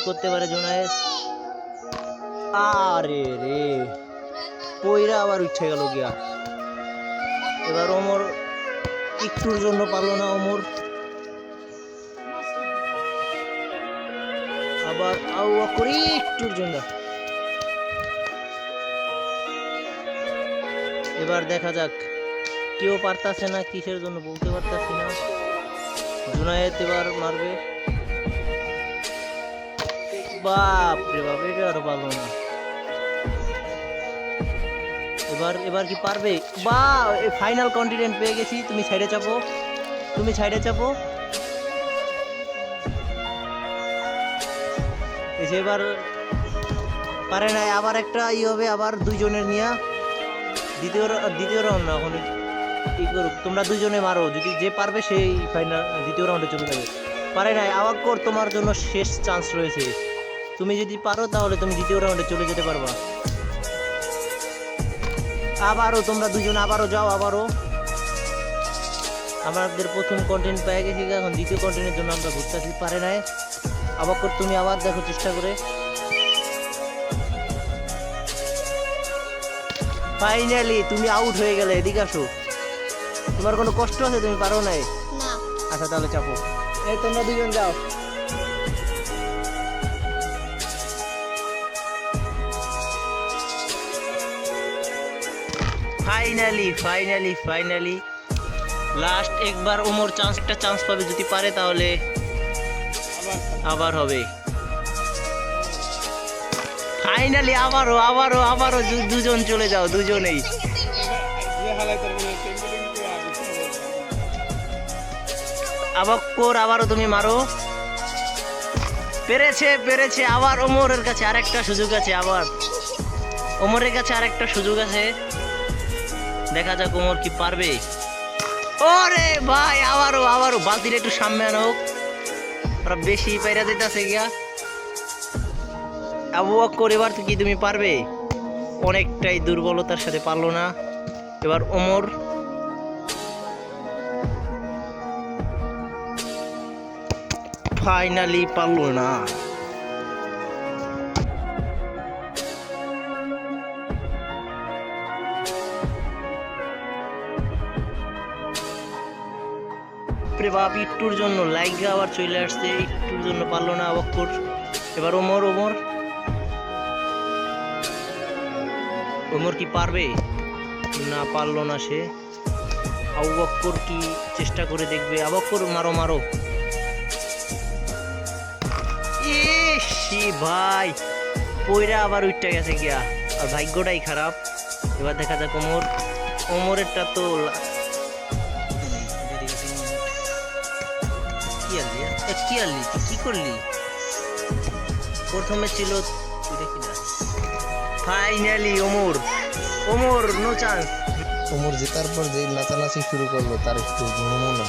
করতে পারে জুনায়েদ? আরে রে, পইরা আবার উঠে গেল গিয়া। এবার ওমর একটুর জন্য পারলো না। ওমর আবার আউয়া করে একটুর জন্য। এবার দেখা যাক, কেউ পারতাছে না, কিসের জন্য বলতে পারতাছি না। জুনায়েদ এবার মারবে। বাপ রে বাপ, এটা আরো পারলো না। এবার কি পারবে? বা ফাইনাল কন্টিনেন্ট পেয়ে গেছি। তুমি সাইডে চাপো, তুমি সাইডে চাপো। এবার পারে নাই, আবার একটা ই হবে, আবার দুইজনের নিয়ে দ্বিতীয় রাউন্ড না, এখন কি করুক, তোমরা দুইজনে মারো, যদি যে পারবে সেই ফাইনাল দ্বিতীয় রাউন্ডে চলে যাবে। পারে নাই, আওয়াক্কর তোমার জন্য শেষ চান্স রয়েছে। তুমি যদি পারো তাহলে তুমি দ্বিতীয় রাউন্ডে চলে যেতে পারবা। আবারও তোমরা দুজন আবারও যাও, আবারও। আমাদের প্রথম কন্টেন্ট পেয়ে গেছি, এখন দ্বিতীয় কন্টেন্টের জন্য আমরা ঘুরতেছি। পারে নাই, আবাক্কর তুমি আবার দেখো চেষ্টা করে। ফাইনালি তুমি আউট হয়ে গেলে। এদিকে আসো, তোমার কোনো কষ্ট আছে? তুমি পারো নাই? আচ্ছা তাহলে চাপো। এই তোমরা দুজন যাও। ফাইনালি লাস্ট একবার ওমর একটা চান্স পাবে, যদি পারে তাহলে আবার হবে। ফাইনালি আবারও দুজন চলে যাও, দুজনেই। আবাক্কর আবারও তুমি মারো। পেরেছে। আবার ওমরের কাছে আরেকটা সুযোগ আছে, ওমরের কাছে আরেকটা সুযোগ আছে। দেখা যাক ওমর কি পারবে। ওরে ভাই, আবারও বালতির একটু সামনে আনো, ওরা বেশি পাইরা দিতেছে গিয়া। আবু বকর এবার কি তুমি পারবে? অনেকটাই দুর্বলতার সাথে পারলো না। এবার ওমর ফাইনালি পারলো না। বাপ, একটুর জন্য লাইগা আবার চলে আসছে, একটুর জন্য পারলো না আবু বকর। এবার ওমর কি পারবে? না, পারলো না সে। আবু বকর কি চেষ্টা করে দেখবে? আবু বকর মারো। ভাই পয়রা আবার উঠতে গেছে গিয়া, আর ভাগ্যটাই খারাপ। এবার দেখা যাক ওমরেরটা তো কি করলি? প্রথমে ছিল finally Omar no chance. Omar জেতার পর যে নাচানাচি শুরু করলো, তার একটু নমুনা।